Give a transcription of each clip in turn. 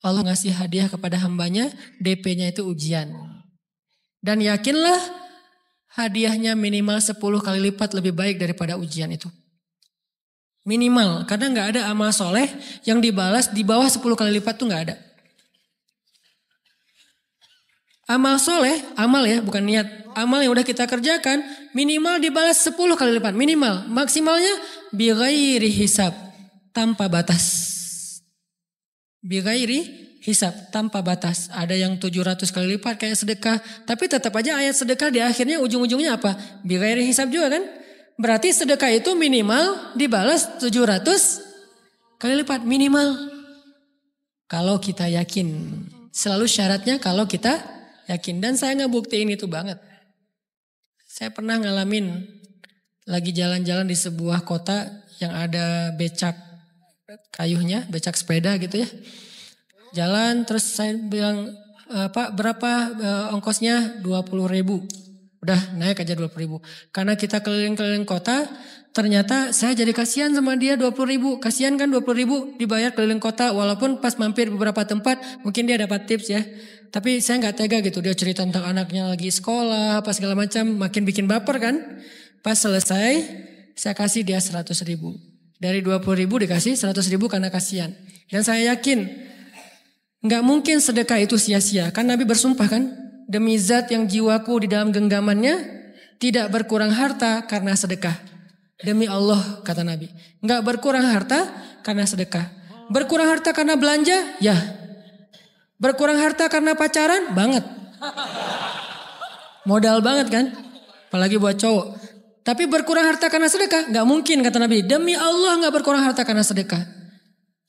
Allah ngasih hadiah kepada hambanya, DP-nya itu ujian. Dan yakinlah hadiahnya minimal 10 kali lipat lebih baik daripada ujian itu. Minimal, karena gak ada amal soleh yang dibalas di bawah 10 kali lipat tuh gak ada. Amal soleh, amal ya bukan niat. Amal yang udah kita kerjakan minimal dibalas 10 kali lipat. Minimal, maksimalnya bighairi hisab, tanpa batas. Bighairi hisab, tanpa batas. Ada yang 700 kali lipat kayak sedekah. Tapi tetap aja ayat sedekah di akhirnya ujung-ujungnya apa? Bighairi hisab juga kan? Berarti sedekah itu minimal dibalas 700 kali lipat. Minimal. Kalau kita yakin. Selalu syaratnya kalau kita yakin. Dan saya ngebuktiin itu banget. Saya pernah ngalamin lagi jalan-jalan di sebuah kota yang ada becak kayuhnya, becak sepeda gitu ya. Jalan terus saya bilang, Pak berapa ongkosnya? 20.000. Udah naik aja 20.000. Karena kita keliling-keliling kota, ternyata saya jadi kasihan sama dia 20.000. Kasihan kan 20.000 dibayar keliling kota, walaupun pas mampir beberapa tempat mungkin dia dapat tips ya. Tapi saya nggak tega gitu, dia cerita tentang anaknya lagi sekolah, apa segala macam, makin bikin baper kan. Pas selesai, saya kasih dia 100.000. Dari 20.000 dikasih 100.000 karena kasihan. Dan saya yakin nggak mungkin sedekah itu sia-sia. Kan Nabi bersumpah kan, demi zat yang jiwaku di dalam genggamannya tidak berkurang harta karena sedekah. Demi Allah kata Nabi, nggak berkurang harta karena sedekah. Berkurang harta karena belanja? Ya. Berkurang harta karena pacaran? Banget. Modal banget kan? Apalagi buat cowok. Tapi berkurang harta karena sedekah? Gak mungkin kata Nabi. Demi Allah gak berkurang harta karena sedekah.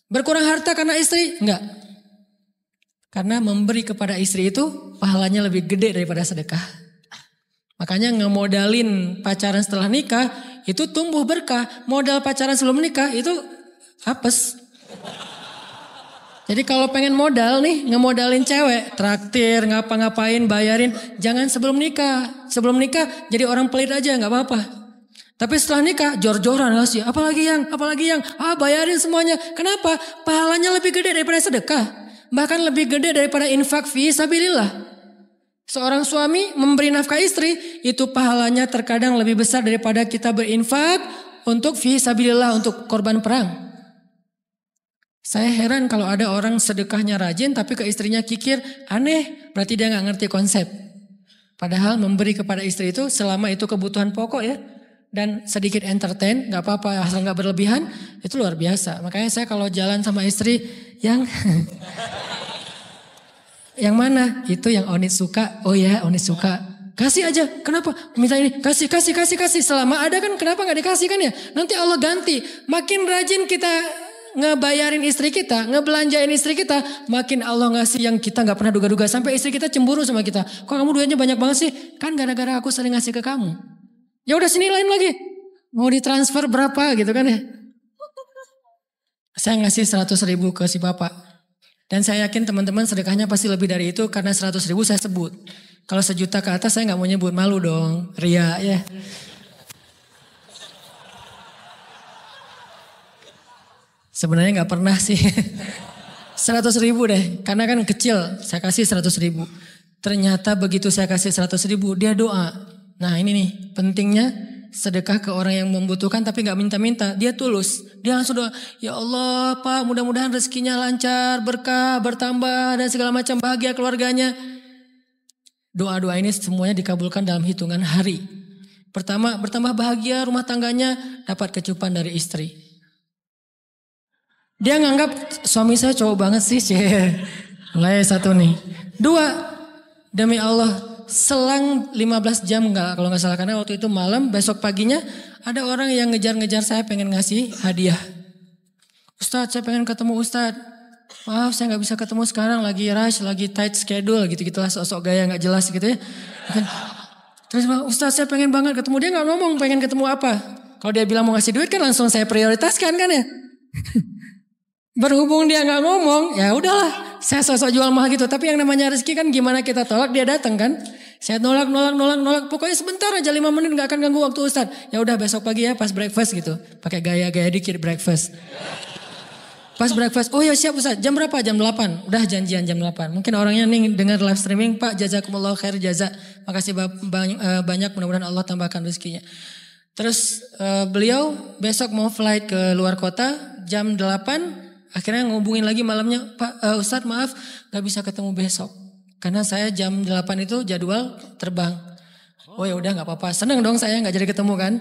Berkurang harta karena istri? Enggak. Karena memberi kepada istri itu pahalanya lebih gede daripada sedekah. Makanya ngemodalin pacaran setelah nikah itu tumbuh berkah. Modal pacaran sebelum nikah itu apes. Jadi kalau pengen modal nih, ngemodalin cewek, traktir, ngapa-ngapain, bayarin, jangan sebelum nikah. Sebelum nikah jadi orang pelit aja, nggak apa-apa. Tapi setelah nikah, jor-joran ngasih, apalagi yang, bayarin semuanya. Kenapa? Pahalanya lebih gede daripada sedekah. Bahkan lebih gede daripada infak fi sabilillah. Seorang suami memberi nafkah istri, itu pahalanya terkadang lebih besar daripada kita berinfak untuk fi sabilillah, untuk korban perang. Saya heran kalau ada orang sedekahnya rajin tapi ke istrinya kikir, aneh, berarti dia gak ngerti konsep. Padahal memberi kepada istri itu selama itu kebutuhan pokok ya. Dan sedikit entertain, gak apa-apa asal gak berlebihan, itu luar biasa. Makanya saya kalau jalan sama istri yang yang mana? Itu yang Onit suka, oh ya Onit suka. Kasih aja, kenapa? Minta ini, kasih. Selama ada kan kenapa gak dikasih kan ya? Nanti Allah ganti, makin rajin kita ngebayarin istri kita, ngebelanjain istri kita, makin Allah ngasih yang kita gak pernah duga-duga. Sampai istri kita cemburu sama kita. Kok kamu duitnya banyak banget sih? Kan gara-gara aku sering ngasih ke kamu. Ya udah sini lain lagi. Mau ditransfer berapa gitu kan ya. Saya ngasih 100.000 ke si bapak. Dan saya yakin teman-teman sedekahnya pasti lebih dari itu. Karena 100.000 saya sebut. Kalau 1 juta ke atas saya gak mau nyebut, malu dong. Ria ya. Sebenarnya gak pernah sih. 100.000 deh. Karena kan kecil. Saya kasih 100.000. Ternyata begitu saya kasih 100.000 dia doa. Nah ini nih pentingnya sedekah ke orang yang membutuhkan tapi gak minta-minta. Dia tulus. Dia langsung doa. Ya Allah Pak mudah-mudahan rezekinya lancar, berkah, bertambah dan segala macam, bahagia keluarganya. Doa-doa ini semuanya dikabulkan dalam hitungan hari. Pertama bertambah bahagia rumah tangganya, dapat kecupan dari istri. Dia nganggap suami saya cowok banget sih. Mulai 1 nih. 2, demi Allah selang 15 jam kalau gak salah. Karena waktu itu malam, besok paginya ada orang yang ngejar-ngejar saya pengen ngasih hadiah. Ustadz saya pengen ketemu Ustadz. Maaf saya gak bisa ketemu sekarang, lagi rush, lagi tight schedule gitu-gitulah, sok-sok gaya gak jelas gitu ya. Terus Ustadz saya pengen banget ketemu, dia gak ngomong pengen ketemu apa. Kalau dia bilang mau ngasih duit kan langsung saya prioritaskan kan ya. Berhubung dia nggak ngomong, ya udahlah, saya sosok jual mahal gitu. Tapi yang namanya rezeki kan gimana kita tolak, dia datang kan. Saya nolak. Pokoknya sebentar aja 5 menit nggak akan ganggu waktu Ustadz. Ya udah besok pagi ya pas breakfast gitu, pakai gaya-gaya dikit breakfast. Pas breakfast, oh ya siap Ustaz, jam berapa? Jam 8. Udah janjian jam 8. Mungkin orangnya nih dengar live streaming, Pak jazakumullah khair jaza. Makasih banyak, mudah-mudahan Allah tambahkan rezekinya. Terus beliau besok mau flight ke luar kota jam 8. Akhirnya ngubungin lagi malamnya, Pak Ustaz maaf gak bisa ketemu besok. Karena saya jam 8 itu jadwal terbang. Oh ya udah gak apa-apa, seneng dong saya gak jadi ketemu kan.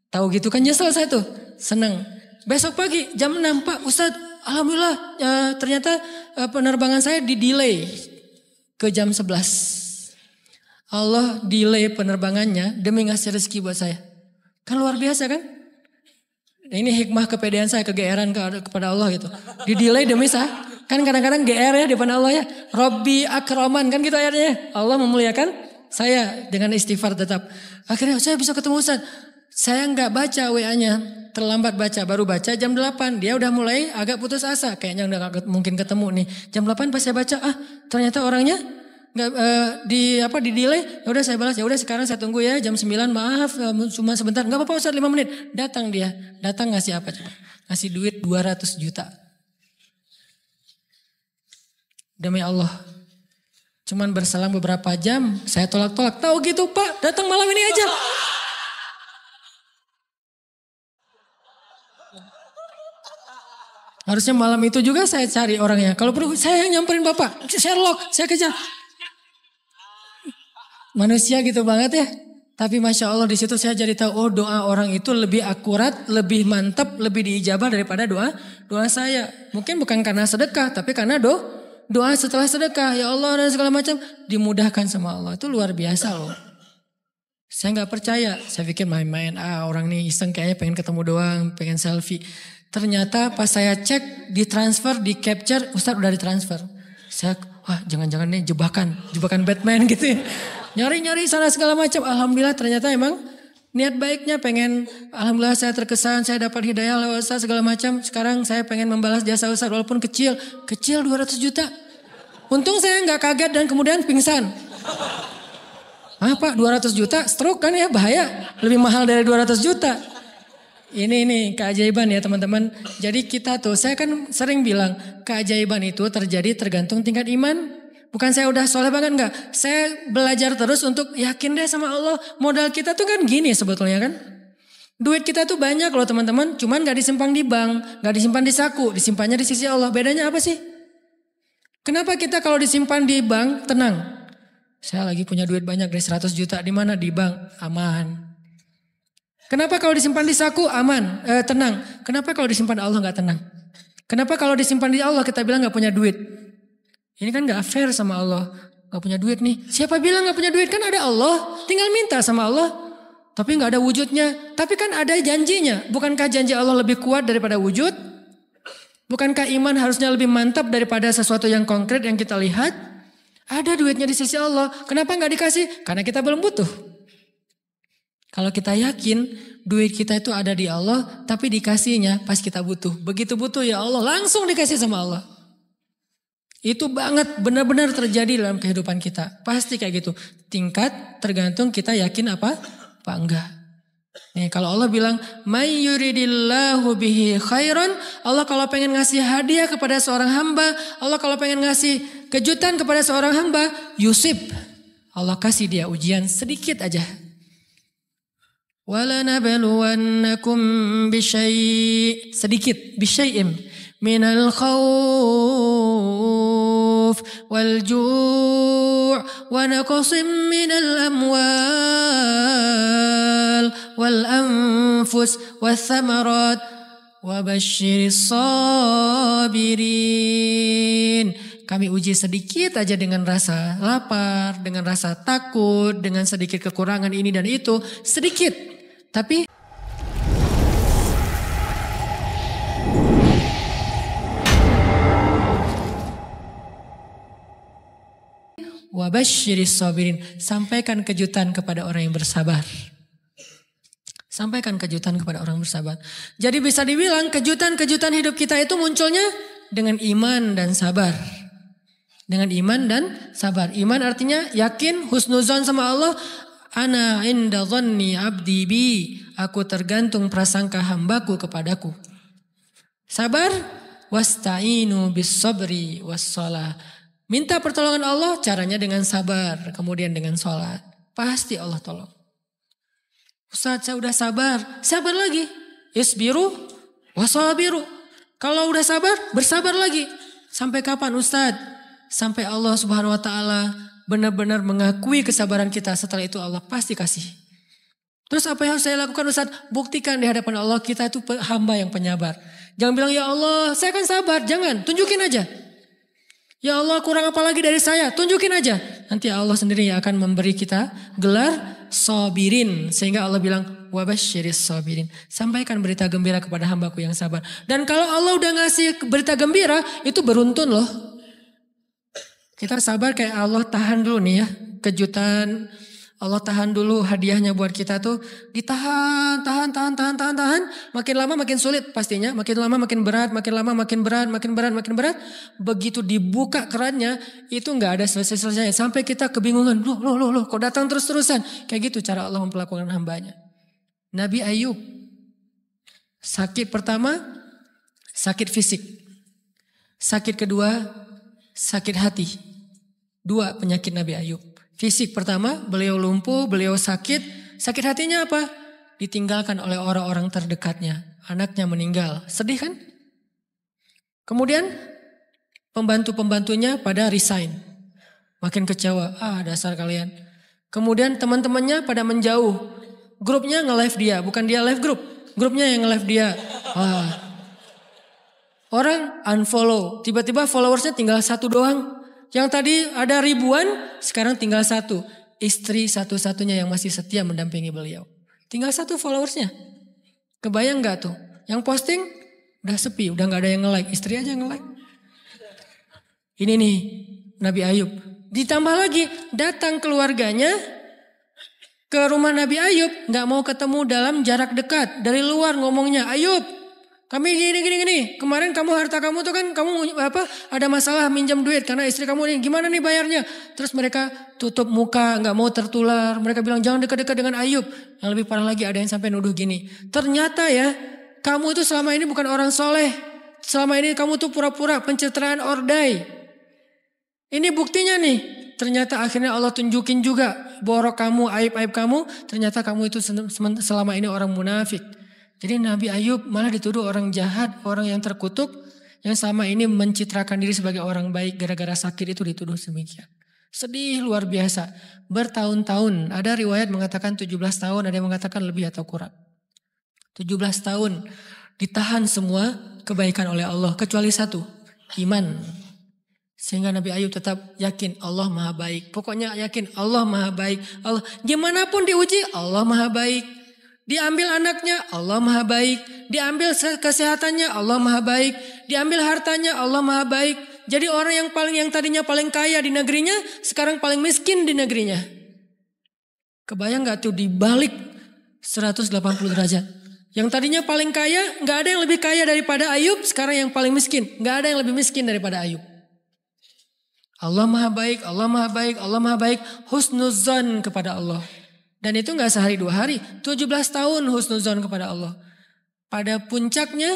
Tahu gitu kan nyesel saya tuh, seneng. Besok pagi jam 6, Pak Ustadz, alhamdulillah ternyata penerbangan saya di-delay ke jam 11. Allah delay penerbangannya demi ngasih rezeki buat saya. Kan luar biasa kan? Ini hikmah kepedean saya, kegeeran kepada Allah gitu. Di-delay demi saya. Kan kadang-kadang GR ya di depan Allah ya. Robbi akraman kan gitu ayatnya. Allah memuliakan saya dengan istighfar tetap. Akhirnya saya bisa ketemu Ustadz. Saya nggak baca WA-nya, terlambat baca, baru baca jam 8. Dia udah mulai agak putus asa, kayaknya udah gak mungkin ketemu nih. Jam 8 pas saya baca, ternyata orangnya nggak di delay. Ya udah saya balas, ya udah sekarang saya tunggu ya jam 9. Maaf, cuma sebentar. Nggak apa-apa Ustaz, 5 menit. Datang dia, datang ngasih apa coba? Ngasih duit 200 juta. Demi Allah. Cuman berselang beberapa jam, saya tolak-tolak. Tahu gitu Pak, datang malam ini aja. Harusnya malam itu juga saya cari orangnya. Kalau perlu saya yang nyamperin Bapak. Sherlock, saya kejar. Manusia gitu banget ya. Tapi Masya Allah di situ saya jadi tahu, oh doa orang itu lebih akurat, lebih mantap, lebih diijabah daripada doa saya. Mungkin bukan karena sedekah, tapi karena doa setelah sedekah. Ya Allah dan segala macam dimudahkan sama Allah. Itu luar biasa loh. Saya nggak percaya. Saya pikir main-main. Orang nih iseng kayaknya pengen ketemu doang, pengen selfie. Ternyata pas saya cek, ditransfer, di capture, Ustadz udah ditransfer. Saya, wah jangan-jangan nih jebakan Batman gitu ya. Nyari-nyari sana segala macam. Alhamdulillah ternyata emang niat baiknya pengen, alhamdulillah saya terkesan, saya dapat hidayah lewat Ustadz segala macam. Sekarang saya pengen membalas jasa Ustadz walaupun kecil 200 juta. Untung saya nggak kaget dan kemudian pingsan. Pak 200 juta stroke kan ya bahaya. Lebih mahal dari 200 juta. Ini keajaiban ya teman-teman. Jadi kita tuh, saya kan sering bilang keajaiban itu terjadi tergantung tingkat iman. Bukan saya udah soleh banget enggak. Saya belajar terus untuk yakin deh sama Allah. Modal kita tuh kan gini sebetulnya kan. Duit kita tuh banyak loh teman-teman. Cuman gak disimpan di bank, gak disimpan di saku. Disimpannya di sisi Allah. Bedanya apa sih? Kenapa kita kalau disimpan di bank tenang? Saya lagi punya duit banyak dari 100 juta. Di mana? Di bank. Aman. Kenapa kalau disimpan di saku aman, tenang. Kenapa kalau disimpan di Allah gak tenang? Kenapa kalau disimpan di Allah kita bilang gak punya duit? Ini kan gak fair sama Allah. Gak punya duit nih. Siapa bilang gak punya duit? Kan ada Allah. Tinggal minta sama Allah. Tapi gak ada wujudnya. Tapi kan ada janjinya. Bukankah janji Allah lebih kuat daripada wujud? Bukankah iman harusnya lebih mantap daripada sesuatu yang konkret yang kita lihat? Ada duitnya di sisi Allah. Kenapa gak dikasih? Karena kita belum butuh. Kalau kita yakin duit kita itu ada di Allah, tapi dikasihnya pas kita butuh. Begitu butuh ya Allah langsung dikasih sama Allah. Itu banget benar-benar terjadi dalam kehidupan kita. Pasti kayak gitu. Tingkat tergantung kita yakin apa enggak. Nih kalau Allah bilang, "May yuridillahu bihi khairan", Allah kalau pengen ngasih hadiah kepada seorang hamba, Allah kalau pengen ngasih kejutan kepada seorang hamba, yusib. Allah kasih dia ujian sedikit aja. وَلَنَبْلُوَنَّكُمْ بِشَيْءٍ sedikit بِشَيْءٍ مِنَ الْخَوْفِ وَالْجُوعِ وَنَقْصٍ مِنَ الْأَمْوَالِ وَالْأَنْفُسِ وَالثَّمَرَاتِ وَبَشِّرِ الصَّابِرِينَ. Kami uji sedikit aja dengan rasa lapar, dengan rasa takut, dengan sedikit kekurangan ini dan itu, sedikit. Tapi wabasyiris sabirin, sampaikan kejutan kepada orang yang bersabar. Sampaikan kejutan kepada orang bersabar. Jadi bisa dibilang kejutan-kejutan hidup kita itu munculnya dengan iman dan sabar. Dengan iman dan sabar. Iman artinya yakin, husnuzon sama Allah. Ana inda dhanni abdi bi. Aku tergantung prasangka hambaku kepadaku. Sabar Wasta'inu bis sabri wassalah. Minta pertolongan Allah caranya dengan sabar, kemudian dengan sholat. Pasti Allah tolong. Ustaz, saya udah sabar. Sabar lagi. Isbiru wasabiru. Kalau udah sabar, bersabar lagi. Sampai kapan Ustaz? Sampai Allah Subhanahu wa taala benar-benar mengakui kesabaran kita. Setelah itu Allah pasti kasih. Terus apa yang harus saya lakukan Ustaz? Buktikan di hadapan Allah kita itu hamba yang penyabar. Jangan bilang ya Allah saya kan sabar. Jangan, tunjukin aja. Ya Allah kurang apa lagi dari saya? Tunjukin aja. Nanti Allah sendiri yang akan memberi kita gelar sabirin. Sehingga Allah bilang wabasyiris sabirin. Sampaikan berita gembira kepada hambaku yang sabar. Dan kalau Allah udah ngasih berita gembira itu beruntun loh. Kita sabar kayak Allah tahan dulu nih ya. Kejutan Allah tahan dulu hadiahnya buat kita tuh ditahan, tahan. Makin lama makin sulit pastinya, makin lama makin berat, makin lama makin berat. Begitu dibuka kerannya itu nggak ada selesai-selesainya. Sampai kita kebingungan, loh, kok datang terus-terusan. Kayak gitu cara Allah memperlakukan hambanya. Nabi Ayub, sakit pertama, sakit fisik. Sakit kedua, sakit hati. 2 penyakit Nabi Ayub. Fisik pertama, beliau lumpuh, beliau sakit. Sakit hatinya apa? Ditinggalkan oleh orang-orang terdekatnya. Anaknya meninggal. Sedih kan? Kemudian pembantu-pembantunya pada resign. Makin kecewa. Dasar kalian. Kemudian teman-temannya pada menjauh. Grupnya nge-live dia. Bukan dia live grup. Grupnya yang nge-live dia. Orang unfollow. Tiba-tiba followersnya tinggal 1 doang. Yang tadi ada ribuan, sekarang tinggal 1. Istri satu-satunya yang masih setia mendampingi beliau. Tinggal 1 followersnya. Kebayang gak tuh? Yang posting udah sepi, udah gak ada yang nge-like. Istri aja yang nge-like. Ini nih Nabi Ayub. Ditambah lagi datang keluarganya ke rumah Nabi Ayub. Gak mau ketemu dalam jarak dekat. Dari luar ngomongnya, Ayub. Kami gini. Kemarin kamu harta kamu tuh kan kamu ada masalah minjam duit karena istri kamu ini gimana nih bayarnya? Terus mereka tutup muka, nggak mau tertular. Mereka bilang jangan dekat-dekat dengan Ayub. Yang lebih parah lagi ada yang sampai nuduh gini. Ternyata ya kamu itu selama ini bukan orang soleh. Selama ini kamu tuh pura-pura pencitraan ordai. Ini buktinya nih. Ternyata akhirnya Allah tunjukin juga borok kamu, aib-aib kamu. Ternyata kamu itu selama ini orang munafik. Jadi Nabi Ayub malah dituduh orang jahat, orang yang terkutuk, yang selama ini mencitrakan diri sebagai orang baik gara-gara sakit itu dituduh demikian. Sedih luar biasa. Bertahun-tahun, ada riwayat mengatakan 17 tahun, ada yang mengatakan lebih atau kurang. 17 tahun ditahan semua kebaikan oleh Allah, kecuali 1, iman. Sehingga Nabi Ayub tetap yakin Allah maha baik. Pokoknya yakin Allah maha baik. Allah gimana pun diuji, Allah maha baik. Diambil anaknya, Allah maha baik. Diambil kesehatannya, Allah maha baik. Diambil hartanya, Allah maha baik. Jadi orang yang tadinya paling kaya di negerinya, sekarang paling miskin di negerinya. Kebayang gak tuh dibalik 180 derajat. Yang tadinya paling kaya, gak ada yang lebih kaya daripada Ayub. Sekarang yang paling miskin, gak ada yang lebih miskin daripada Ayub. Allah maha baik, Allah maha baik, Allah maha baik. Husnuzan kepada Allah. Dan itu gak sehari 2 hari. 17 tahun husnuzon kepada Allah. Pada puncaknya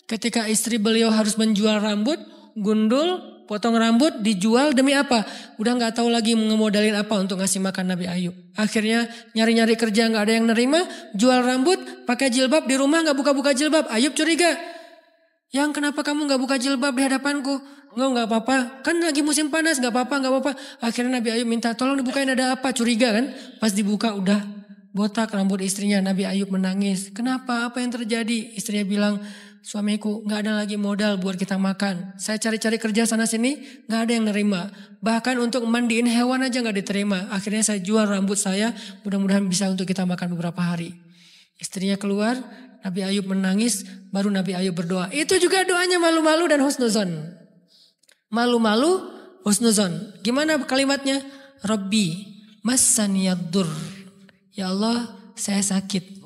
ketika istri beliau harus menjual rambut. Gundul, potong rambut, dijual demi apa? Udah gak tahu lagi ngemodalin apa untuk ngasih makan Nabi Ayub. Akhirnya nyari-nyari kerja gak ada yang nerima. Jual rambut, pakai jilbab, di rumah gak buka-buka jilbab. Ayub curiga. Yang kenapa kamu gak buka jilbab di hadapanku? Enggak apa-apa. Kan lagi musim panas, gak apa-apa. Akhirnya Nabi Ayub minta tolong dibukain ada apa? Curiga kan? Pas dibuka udah botak rambut istrinya. Nabi Ayub menangis. Kenapa? Apa yang terjadi? Istrinya bilang, suamiku gak ada lagi modal buat kita makan. Saya cari-cari kerja sana sini, gak ada yang nerima. Bahkan untuk mandiin hewan aja gak diterima. Akhirnya saya jual rambut saya, mudah-mudahan bisa untuk kita makan beberapa hari. Istrinya keluar, Nabi Ayub menangis, baru Nabi Ayub berdoa. Itu juga doanya malu-malu dan husnuzon. Malu-malu, husnuzon. Gimana kalimatnya? Rabbi massaniyaddur. Ya Allah, saya sakit.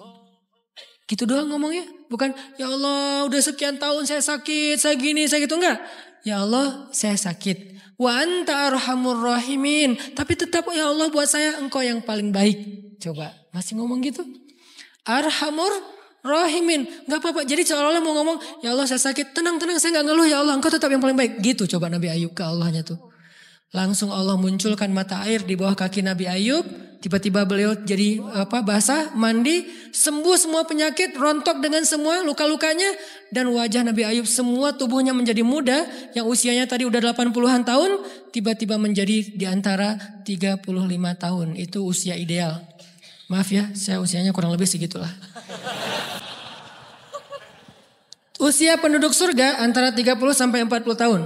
Gitu doang ngomongnya. Bukan, ya Allah udah sekian tahun saya sakit, saya gini, saya gitu. Enggak. Ya Allah, saya sakit. Wa anta arhamur rahimin. Tapi tetap ya Allah buat saya engkau yang paling baik. Coba, masih ngomong gitu? Arhamur rahimin. Gak apa-apa. Jadi seolah-olah mau ngomong, ya Allah saya sakit. Tenang, saya gak ngeluh ya Allah. Engkau tetap yang paling baik. Gitu coba Nabi Ayub ke Allahnya tuh. Langsung Allah munculkan mata air di bawah kaki Nabi Ayub. Tiba-tiba beliau jadi basah, mandi, sembuh semua penyakit, rontok dengan semua luka-lukanya. Dan wajah Nabi Ayub semua tubuhnya menjadi muda. Yang usianya tadi udah 80-an tahun. Tiba-tiba menjadi di antara 35 tahun. Itu usia ideal. Maaf ya, saya usianya kurang lebih segitulah. Usia penduduk surga antara 30 sampai 40 tahun.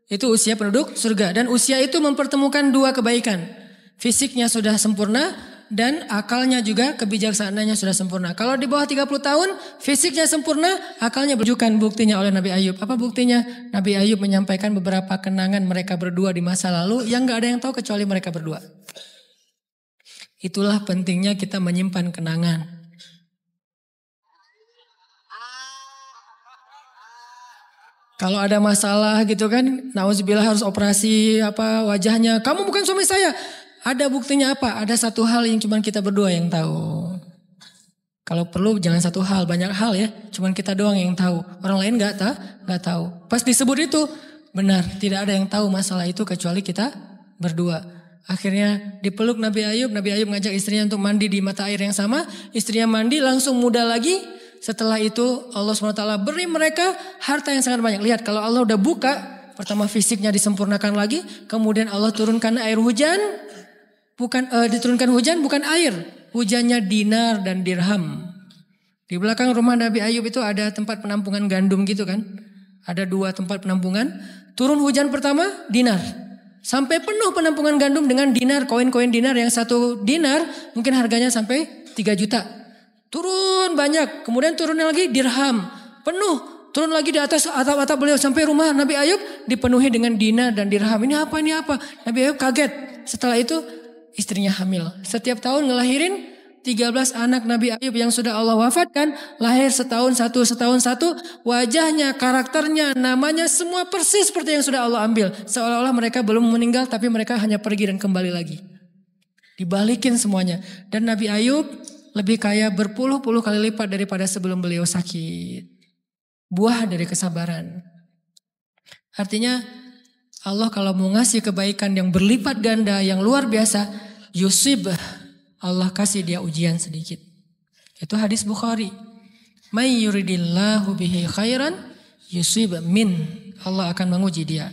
Itu usia penduduk surga. Dan usia itu mempertemukan dua kebaikan. Fisiknya sudah sempurna dan akalnya juga kebijaksanaannya sudah sempurna. Kalau di bawah 30 tahun fisiknya sempurna, akalnya berjukan buktinya oleh Nabi Ayub. Apa buktinya? Nabi Ayub menyampaikan beberapa kenangan mereka berdua di masa lalu yang gak ada yang tahu kecuali mereka berdua. Itulah pentingnya kita menyimpan kenangan. Kalau ada masalah gitu kan, nauzubillah harus operasi wajahnya. Kamu bukan suami saya. Ada buktinya apa? Ada satu hal yang cuma kita berdua yang tahu. Kalau perlu jangan satu hal, banyak hal ya. Cuma kita doang yang tahu. Orang lain nggak tahu. Pas disebut itu benar, tidak ada yang tahu masalah itu kecuali kita berdua. Akhirnya dipeluk Nabi Ayub ngajak istrinya untuk mandi di mata air yang sama. Istrinya mandi langsung muda lagi. Setelah itu Allah SWT beri mereka harta yang sangat banyak. Lihat kalau Allah udah buka, pertama fisiknya disempurnakan lagi. Kemudian Allah turunkan air hujan. Diturunkan hujan bukan air. Hujannya dinar dan dirham. Di belakang rumah Nabi Ayub itu ada tempat penampungan gandum gitu kan. Ada 2 tempat penampungan. Turun hujan pertama dinar. Sampai penuh penampungan gandum dengan dinar. Koin-koin dinar yang 1 dinar mungkin harganya sampai 3 juta. Turun banyak. Kemudian turunnya lagi dirham. Penuh. Turun lagi di atas atap-atap beliau. Sampai rumah Nabi Ayub dipenuhi dengan dinar dan dirham. Ini apa? Nabi Ayub kaget. Setelah itu istrinya hamil. Setiap tahun ngelahirin 13 anak Nabi Ayub yang sudah Allah wafatkan. Lahir setahun satu. Wajahnya, karakternya, namanya semua persis seperti yang sudah Allah ambil. Seolah-olah mereka belum meninggal tapi mereka hanya pergi dan kembali lagi. Dibalikin semuanya. Dan Nabi Ayub lebih kaya berpuluh-puluh kali lipat daripada sebelum beliau sakit. Buah dari kesabaran. Artinya Allah kalau mau ngasih kebaikan yang berlipat ganda, yang luar biasa, yusib, Allah kasih dia ujian sedikit. Itu hadis Bukhari. May yuridillahu bihi khairan yusib min. Allah akan menguji dia.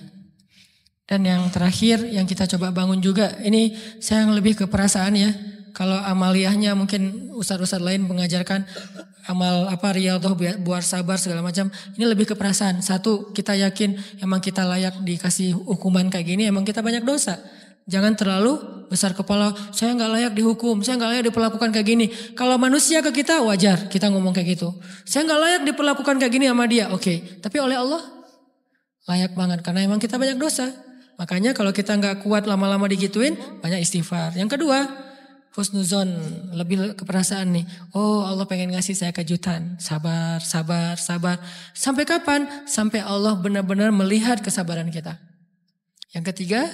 Dan yang terakhir yang kita coba bangun juga, ini saya yang lebih ke perasaan ya. Kalau amaliyahnya mungkin ustadz-ustadz lain mengajarkan amal riyadhah buat sabar segala macam. Ini lebih ke perasaan. Satu, kita yakin emang kita layak dikasih hukuman kayak gini, emang kita banyak dosa. Jangan terlalu besar kepala, saya gak layak dihukum, saya gak layak diperlakukan kayak gini. Kalau manusia ke kita wajar kita ngomong kayak gitu. Saya gak layak diperlakukan kayak gini sama dia, oke. Tapi oleh Allah layak banget karena emang kita banyak dosa. Makanya kalau kita gak kuat lama-lama digituin, banyak istighfar. Yang kedua, husnuzon, lebih keperasaan nih. Oh Allah pengen ngasih saya kejutan. Sabar. Sampai kapan? Sampai Allah benar-benar melihat kesabaran kita. Yang ketiga,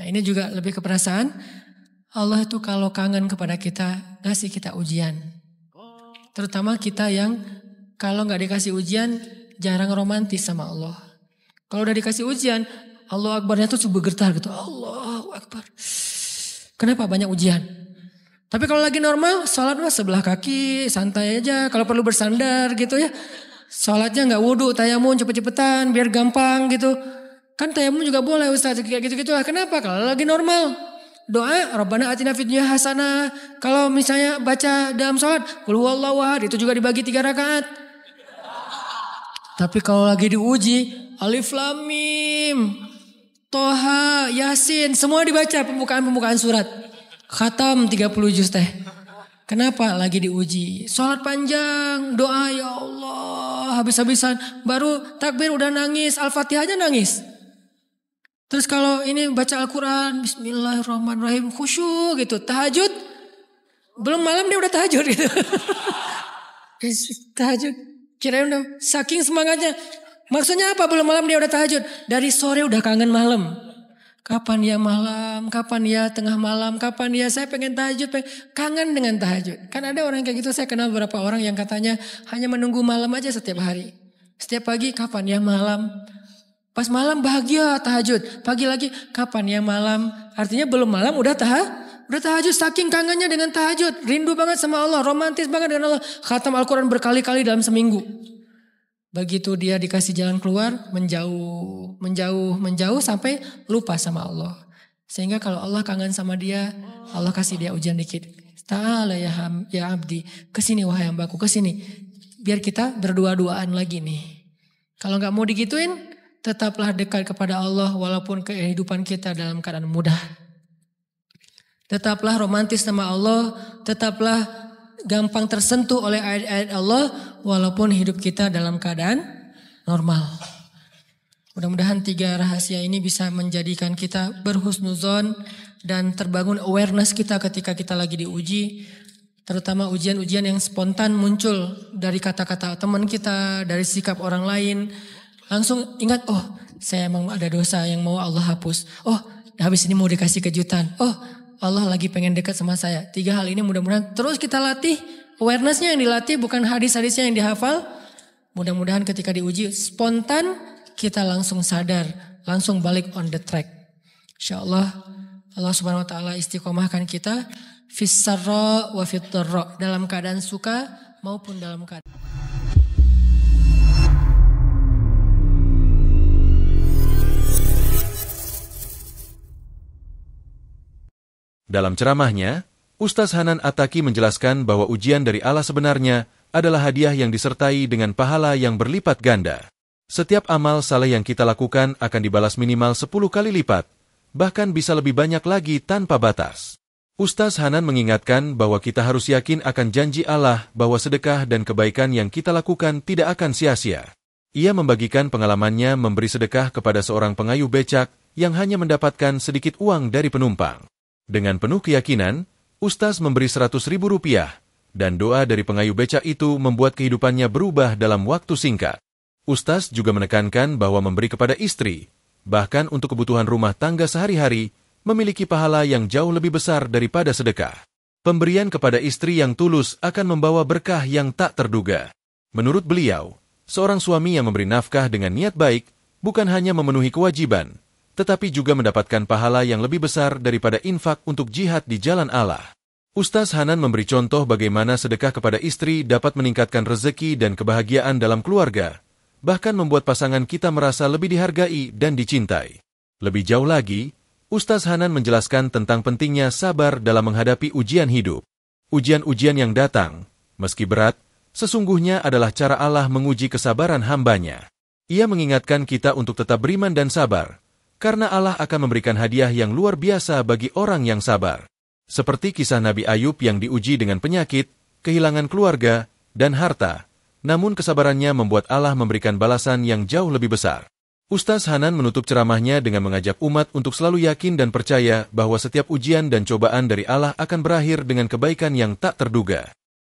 nah ini juga lebih keperasaan. Allah itu kalau kangen kepada kita, ngasih kita ujian. Terutama kita yang kalau gak dikasih ujian, jarang romantis sama Allah. Kalau udah dikasih ujian, Allah Akbarnya tuh bergetar gitu. Allahu Akbar. Kenapa banyak ujian? Tapi kalau lagi normal, sholat mah sebelah kaki, santai aja. Kalau perlu bersandar gitu ya. Sholatnya gak wudhu, tayamum cepet-cepetan, biar gampang gitu. Kan tayamum juga boleh Ustaz, kayak gitu-gitu lah. Kenapa? Kalau lagi normal. Doa, Rabbana atina fid dunya hasanah. Kalau misalnya baca dalam sholat, qul huwallahu ahad, itu juga dibagi 3 rakaat. Tapi kalau lagi diuji, Alif Lam Mim, Toha, Yasin, semua dibaca pembukaan surat. Khatam 30 juz teh. Kenapa? Lagi diuji. Sholat panjang, doa ya Allah habis-habisan. Baru takbir udah nangis, Al-Fatihah aja nangis. Terus kalau ini baca Al-Quran, Bismillahirrahmanirrahim, khusyuk gitu. Tahajud, belum malam dia udah tahajud gitu. Tahajud, kirain udah saking semangatnya. Maksudnya apa belum malam dia udah tahajud? Dari sore udah kangen malam. Kapan ya malam, kapan ya tengah malam, kapan ya saya pengen tahajud, kangen dengan tahajud. Kan ada orang kayak gitu, saya kenal beberapa orang yang katanya hanya menunggu malam aja setiap hari. Setiap pagi kapan ya malam, pas malam bahagia tahajud, pagi lagi kapan ya malam. Artinya belum malam udah tahajud, saking kangennya dengan tahajud, rindu banget sama Allah, romantis banget dengan Allah. Khatam Al-Quran berkali-kali dalam seminggu. Begitu dia dikasih jalan keluar, menjauh sampai lupa sama Allah. Sehingga kalau Allah kangen sama dia, Allah kasih dia ujian dikit. Ta'ala ya abdi, kesini wahai hambaku, kesini. Biar kita berdua-duaan lagi nih. Kalau gak mau digituin, tetaplah dekat kepada Allah walaupun kehidupan kita dalam keadaan mudah. Tetaplah romantis sama Allah, tetaplah gampang tersentuh oleh ayat-ayat Allah walaupun hidup kita dalam keadaan normal. Mudah-mudahan 3 rahasia ini bisa menjadikan kita berhusnuzon dan terbangun awareness kita ketika kita lagi diuji. Terutama ujian-ujian yang spontan muncul dari kata-kata teman kita, dari sikap orang lain. Langsung ingat, oh saya emang ada dosa yang mau Allah hapus. Oh habis ini mau dikasih kejutan. Oh Allah lagi pengen dekat sama saya. 3 hal ini mudah-mudahan terus kita latih. Awarenessnya yang dilatih, bukan hadis-hadisnya yang dihafal. Mudah-mudahan ketika diuji spontan kita langsung sadar. Langsung balik on the track. InsyaAllah Allah subhanahu wa ta'ala istiqomahkan kita. Fis-sarra wa fit-dharra. Dalam keadaan suka maupun dalam keadaan. Dalam ceramahnya, Ustaz Hanan Attaqi menjelaskan bahwa ujian dari Allah sebenarnya adalah hadiah yang disertai dengan pahala yang berlipat ganda. Setiap amal saleh yang kita lakukan akan dibalas minimal 10 kali lipat, bahkan bisa lebih banyak lagi tanpa batas. Ustaz Hanan mengingatkan bahwa kita harus yakin akan janji Allah bahwa sedekah dan kebaikan yang kita lakukan tidak akan sia-sia. Ia membagikan pengalamannya memberi sedekah kepada seorang pengayuh becak yang hanya mendapatkan sedikit uang dari penumpang. Dengan penuh keyakinan, Ustaz memberi Rp100.000 dan doa dari pengayuh becak itu membuat kehidupannya berubah dalam waktu singkat. Ustaz juga menekankan bahwa memberi kepada istri, bahkan untuk kebutuhan rumah tangga sehari-hari, memiliki pahala yang jauh lebih besar daripada sedekah. Pemberian kepada istri yang tulus akan membawa berkah yang tak terduga. Menurut beliau, seorang suami yang memberi nafkah dengan niat baik bukan hanya memenuhi kewajiban, tetapi juga mendapatkan pahala yang lebih besar daripada infak untuk jihad di jalan Allah. Ustaz Hanan memberi contoh bagaimana sedekah kepada istri dapat meningkatkan rezeki dan kebahagiaan dalam keluarga, bahkan membuat pasangan kita merasa lebih dihargai dan dicintai. Lebih jauh lagi, Ustaz Hanan menjelaskan tentang pentingnya sabar dalam menghadapi ujian hidup. Ujian-ujian yang datang, meski berat, sesungguhnya adalah cara Allah menguji kesabaran hambanya. Ia mengingatkan kita untuk tetap beriman dan sabar, karena Allah akan memberikan hadiah yang luar biasa bagi orang yang sabar. Seperti kisah Nabi Ayub yang diuji dengan penyakit, kehilangan keluarga, dan harta. Namun kesabarannya membuat Allah memberikan balasan yang jauh lebih besar. Ustaz Hanan menutup ceramahnya dengan mengajak umat untuk selalu yakin dan percaya bahwa setiap ujian dan cobaan dari Allah akan berakhir dengan kebaikan yang tak terduga.